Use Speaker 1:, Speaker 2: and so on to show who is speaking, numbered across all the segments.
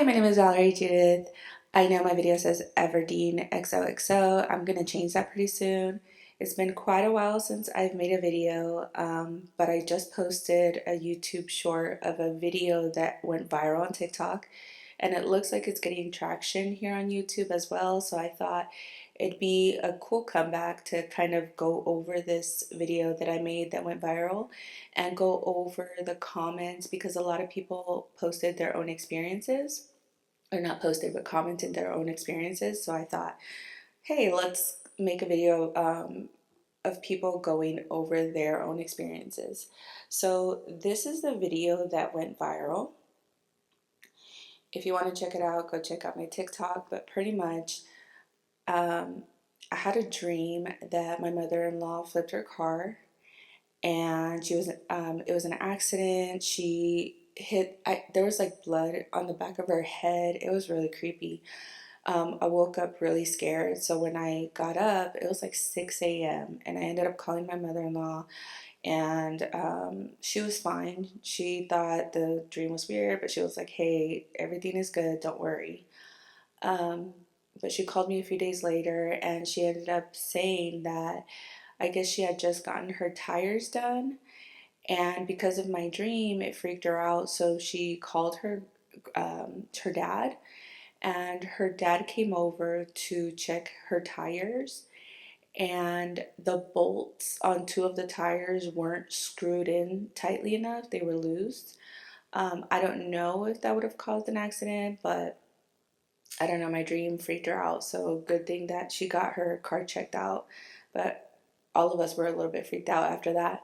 Speaker 1: Hi, my name is Valerie Judith. I know my video says Everdeen XOXO. I'm gonna change that pretty soon. It's been quite a while since I've made a video, but I just posted a YouTube short of a video that went viral on TikTok, and it looks like it's getting traction here on YouTube as well. So I thought it'd be a cool comeback to kind of go over this video that I made that went viral and go over the comments because a lot of people posted their own experiences, or not posted but commented their own experiences. So I thought, hey, let's make a video of people going over their own experiences. So this is the video that went viral. If you want to check it out, go check out my TikTok. But pretty much I had a dream that my mother-in-law flipped her car, and it was an accident. She hit, there was like blood on the back of her head. It was really creepy. I woke up really scared. So when I got up, it was like 6 a.m. and I ended up calling my mother-in-law, and she was fine. She thought the dream was weird, but she was like, hey, everything is good, don't worry. But she called me a few days later, and she ended up saying that I guess she had just gotten her tires done, and because of my dream, it freaked her out. So she called her dad, and her dad came over to check her tires, and the bolts on two of the tires weren't screwed in tightly enough. They were loose. I don't know if that would have caused an accident, but I don't know, my dream freaked her out. So good thing that she got her car checked out. But all of us were a little bit freaked out after that.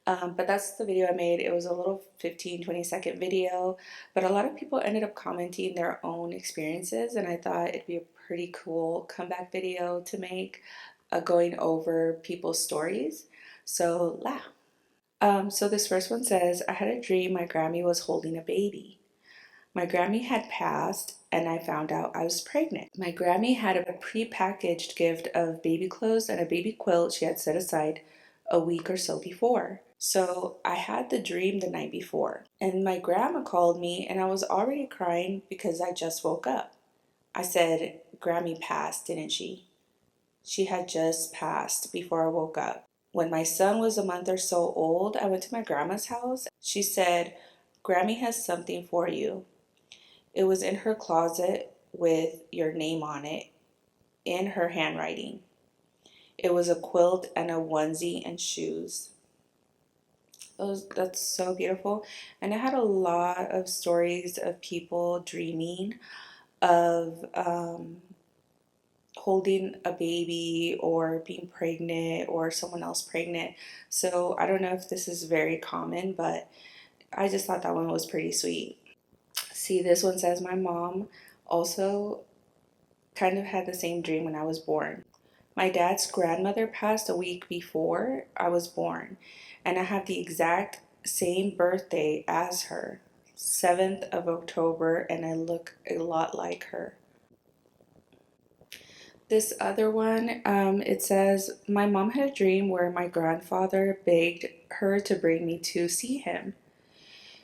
Speaker 1: But that's the video I made. It was a little 15-20 second video, but a lot of people ended up commenting their own experiences, and I thought it'd be a pretty cool comeback video to make, going over people's stories. So so this first one says, I had a dream my Grammy was holding a baby. My Grammy had passed, and I found out I was pregnant. My Grammy had a pre-packaged gift of baby clothes and a baby quilt she had set aside a week or so before. So I had the dream the night before, and my grandma called me, and I was already crying because I just woke up. I said, Grammy passed, didn't she? She had just passed before I woke up. When my son was a month or so old, I went to my grandma's house. She said, Grammy has something for you. It was in her closet with your name on it in her handwriting. It was a quilt and a onesie and shoes. That's so beautiful. And I had a lot of stories of people dreaming of holding a baby or being pregnant or someone else pregnant. So I don't know if this is very common, but I just thought that one was pretty sweet. See, this one says my mom also kind of had the same dream when I was born. My dad's grandmother passed a week before I was born, and I have the exact same birthday as her, 7th of October, and I look a lot like her. This other one, it says, my mom had a dream where my grandfather begged her to bring me to see him.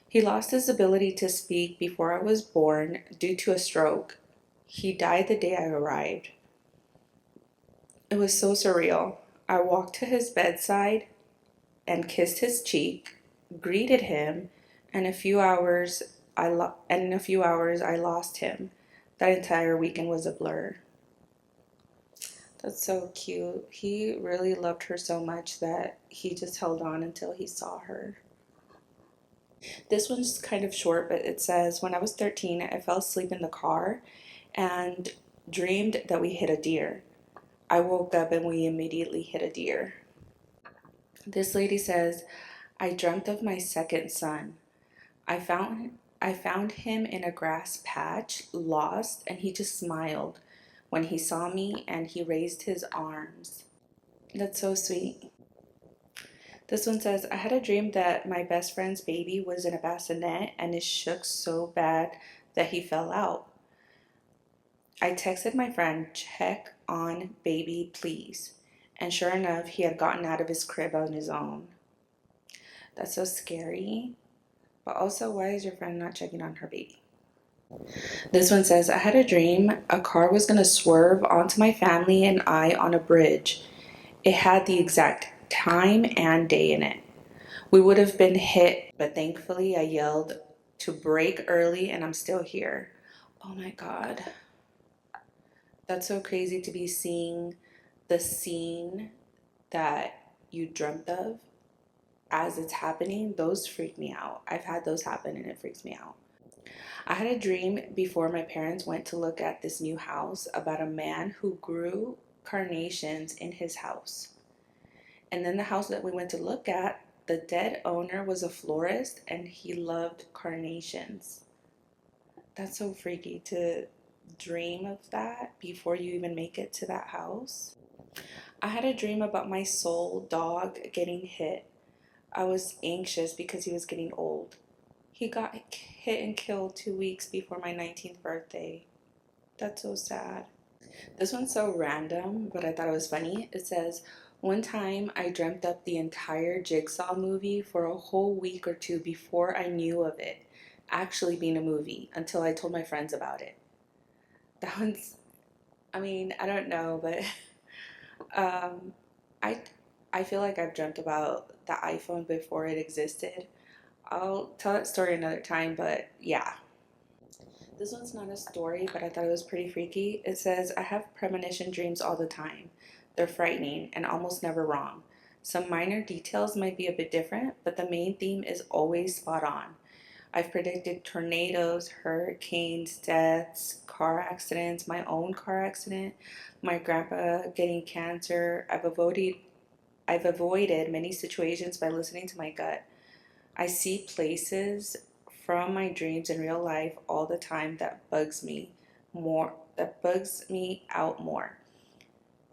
Speaker 1: He lost his ability to speak before I was born due to a stroke. He died the day I arrived. It was so surreal. I walked to his bedside and kissed his cheek, greeted him, and in a few hours I lost him. That entire weekend was a blur. That's so cute. He really loved her so much that he just held on until he saw her. This one's kind of short, but it says, when I was 13, I fell asleep in the car and dreamed that we hit a deer. I woke up and we immediately hit a deer. This lady says, I dreamt of my second son. I found him in a grass patch, lost, and he just smiled when he saw me and he raised his arms. That's so sweet. This one says, I had a dream that my best friend's baby was in a bassinet and it shook so bad that he fell out. I texted my friend, check on baby, please. And sure enough, he had gotten out of his crib on his own. That's so scary. But also, why is your friend not checking on her baby? This one says, I had a dream a car was going to swerve onto my family and I on a bridge. It had the exact time and day in it. We would have been hit, but thankfully I yelled to brake early and I'm still here. Oh my God. That's so crazy to be seeing the scene that you dreamt of as it's happening. Those freak me out. I've had those happen and it freaks me out. I had a dream before my parents went to look at this new house about a man who grew carnations in his house. And then the house that we went to look at, the dead owner was a florist and he loved carnations. That's so freaky to dream of that before you even make it to that house. I had a dream about my soul dog getting hit. I was anxious because he was getting old. He got hit and killed 2 weeks before my 19th birthday. That's so sad. This one's so random, but I thought it was funny. It says, one time I dreamt up the entire Jigsaw movie for a whole week or two before I knew of it actually being a movie until I told my friends about it. That one's, I mean, I don't know, but um, I, I feel like I've dreamt about the iPhone before it existed. I'll tell that story another time, but yeah. This one's not a story, but I thought it was pretty freaky. It says, I have premonition dreams all the time. They're frightening and almost never wrong. Some minor details might be a bit different, but the main theme is always spot on. I've predicted tornadoes, hurricanes, deaths, car accidents, my own car accident, my grandpa getting cancer. I've avoided many situations by listening to my gut. I see places from my dreams in real life all the time that bugs me out more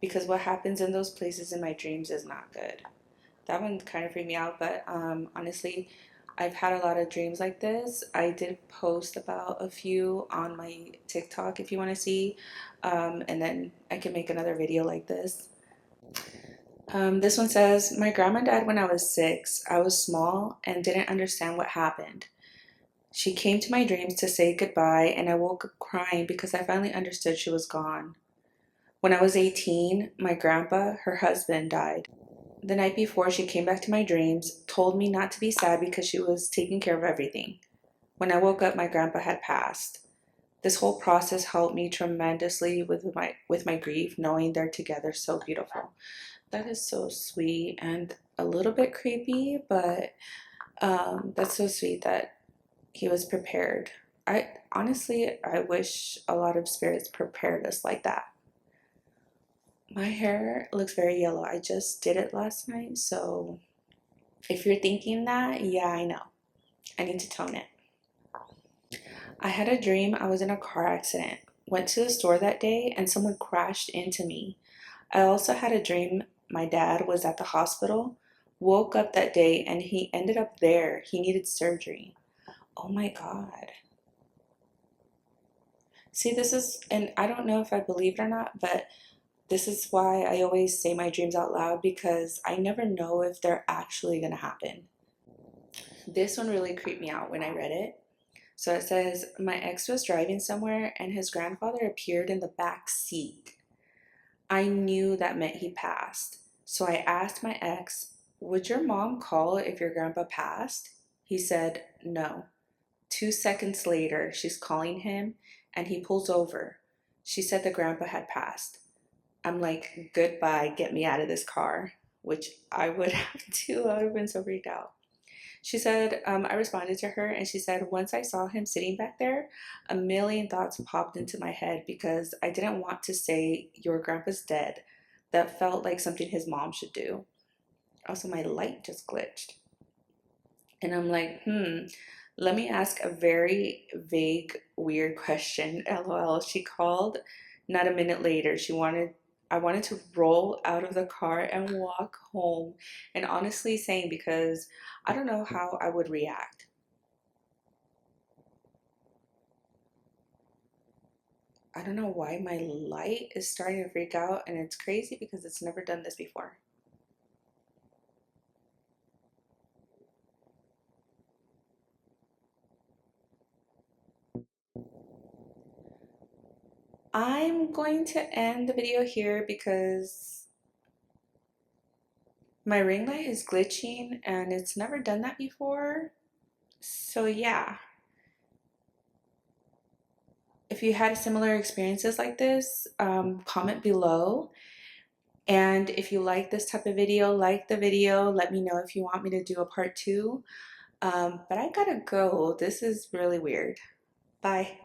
Speaker 1: because what happens in those places in my dreams is not good. That one kind of freaked me out, but honestly, I've had a lot of dreams like this. I did post about a few on my TikTok if you want to see, and then I can make another video like this. This one says, my grandma died when I was 6. I was small and didn't understand what happened. She came to my dreams to say goodbye, and I woke up crying because I finally understood she was gone. When I was 18, my grandpa, her husband, died. The night before, she came back to my dreams, told me not to be sad because she was taking care of everything. When I woke up, my grandpa had passed. This whole process helped me tremendously with my grief, knowing they're together so beautiful. That is so sweet and a little bit creepy, but that's so sweet that he was prepared. I wish a lot of spirits prepared us like that. My hair looks very yellow. I just did it last night, so if you're thinking that, yeah, I know. I need to tone it. I had a dream I was in a car accident. Went to the store that day and someone crashed into me. I also had a dream my dad was at the hospital. Woke up that day and he ended up there. He needed surgery. Oh my God. See, this is, and I don't know if I believe it or not, but this is why I always say my dreams out loud because I never know if they're actually going to happen. This one really creeped me out when I read it. So it says, my ex was driving somewhere and his grandfather appeared in the back seat. I knew that meant he passed. So I asked my ex, would your mom call if your grandpa passed? He said, no. 2 seconds later, she's calling him and he pulls over. She said the grandpa had passed. I'm like, goodbye, get me out of this car, which I would have too. I would have been so freaked out. She said, I responded to her and she said, once I saw him sitting back there, a million thoughts popped into my head because I didn't want to say, your grandpa's dead. That felt like something his mom should do. Also, my light just glitched. And I'm like, let me ask a very vague, weird question. LOL. She called not a minute later. I wanted to roll out of the car and walk home. And honestly saying, because I don't know how I would react. I don't know why my light is starting to freak out, and it's crazy because it's never done this before. I'm going to end the video here because my ring light is glitching and it's never done that before. So yeah, if you had similar experiences like this, comment below. And if you like this type of video, like the video. Let me know if you want me to do a part 2. But I gotta go. This is really weird. Bye.